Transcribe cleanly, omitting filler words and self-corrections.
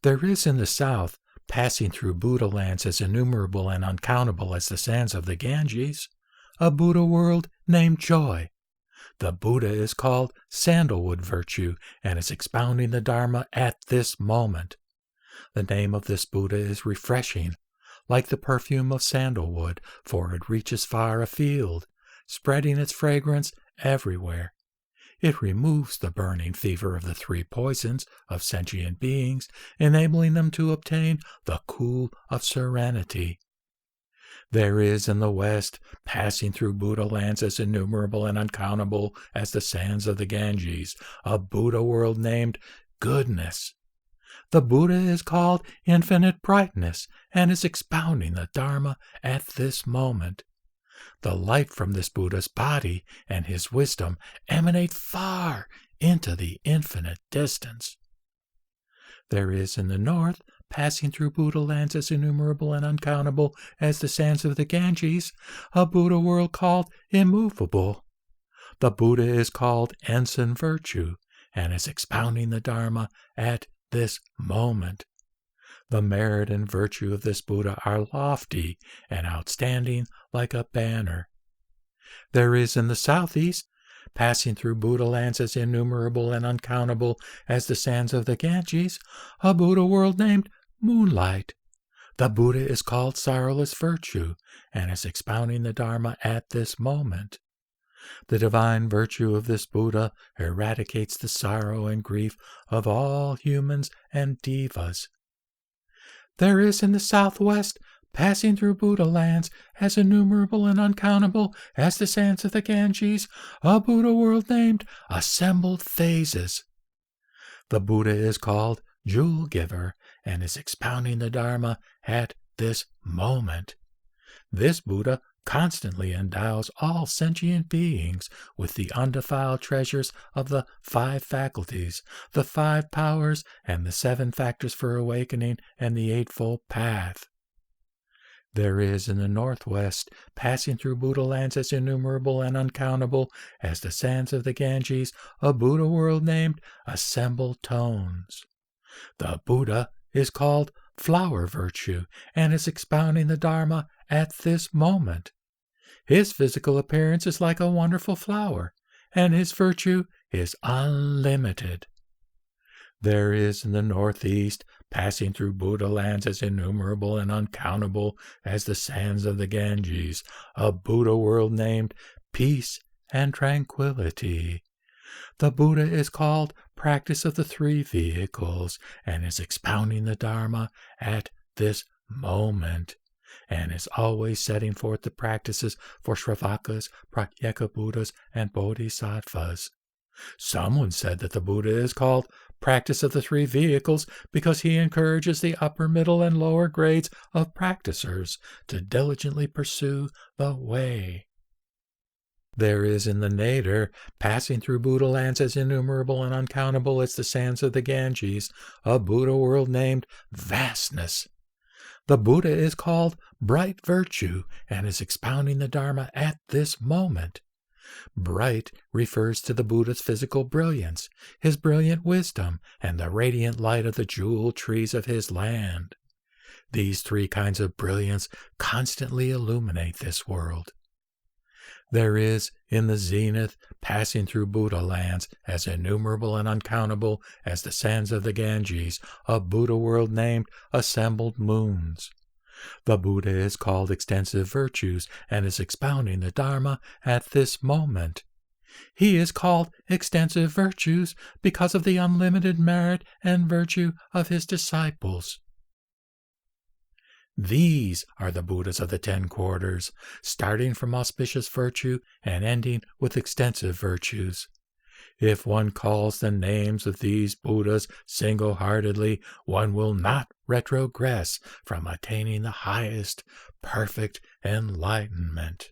There is in the south, passing through Buddha lands as innumerable and uncountable as the sands of the Ganges, a Buddha world named Joy. The Buddha is called Sandalwood Virtue and is expounding the Dharma at this moment. The name of this Buddha is refreshing, like the perfume of sandalwood, for it reaches far afield, spreading its fragrance everywhere. It removes the burning fever of the three poisons of sentient beings, enabling them to obtain the cool of serenity. There is in the west, passing through Buddha lands as innumerable and uncountable as the sands of the Ganges, a Buddha world named Goodness. The Buddha is called Infinite Brightness and is expounding the Dharma at this moment. The light from this Buddha's body and his wisdom emanate far into the infinite distance. There is in the north, passing through Buddha lands as innumerable and uncountable as the sands of the Ganges, a Buddha world called Immovable. The Buddha is called Ensign Virtue and is expounding the Dharma at this moment. The merit and virtue of this Buddha are lofty and outstanding like a banner. There is in the southeast, passing through Buddha lands as innumerable and uncountable as the sands of the Ganges, a Buddha world named Moonlight. The Buddha is called Sorrowless Virtue and is expounding the Dharma at this moment. The divine virtue of this Buddha eradicates the sorrow and grief of all humans and devas. There is in the southwest, passing through Buddha lands as innumerable and uncountable as the sands of the Ganges, a Buddha world named Assembled Phases. The Buddha is called Jewel Giver and is expounding the Dharma at this moment. This Buddha constantly endows all sentient beings with the undefiled treasures of the 5 faculties, the 5 powers, and the 7 factors for awakening, and the Eightfold Path. There is in the northwest, passing through Buddha lands as innumerable and uncountable as the sands of the Ganges, a Buddha world named Assembled Tones. The Buddha is called Flower Virtue and is expounding the Dharma at this moment. His physical appearance is like a wonderful flower, and his virtue is unlimited. There is in the northeast, passing through Buddha lands as innumerable and uncountable as the sands of the Ganges, a Buddha world named Peace and Tranquility. The Buddha is called Practice of the 3 Vehicles and is expounding the Dharma at this moment, and is always setting forth the practices for Shravakas, Pratyeka Buddhas, and Bodhisattvas. Someone said that the Buddha is called Practice of the 3 Vehicles because he encourages the upper, middle, and lower grades of practicers to diligently pursue the way. There is in the nadir, passing through Buddha lands as innumerable and uncountable as the sands of the Ganges, a Buddha world named Vastness. The Buddha is called Bright Virtue and is expounding the Dharma at this moment. Bright refers to the Buddha's physical brilliance, his brilliant wisdom, and the radiant light of the jewel trees of his land. These 3 kinds of brilliance constantly illuminate this world. There is in the zenith, passing through Buddha lands as innumerable and uncountable as the sands of the Ganges, a Buddha world named Assembled Moons. The Buddha is called Extensive Virtues and is expounding the Dharma at this moment. He is called Extensive Virtues because of the unlimited merit and virtue of his disciples. These are the Buddhas of the 10 quarters, starting from auspicious virtue and ending with extensive virtues. If one calls the names of these Buddhas single-heartedly, one will not retrogress from attaining the highest perfect enlightenment.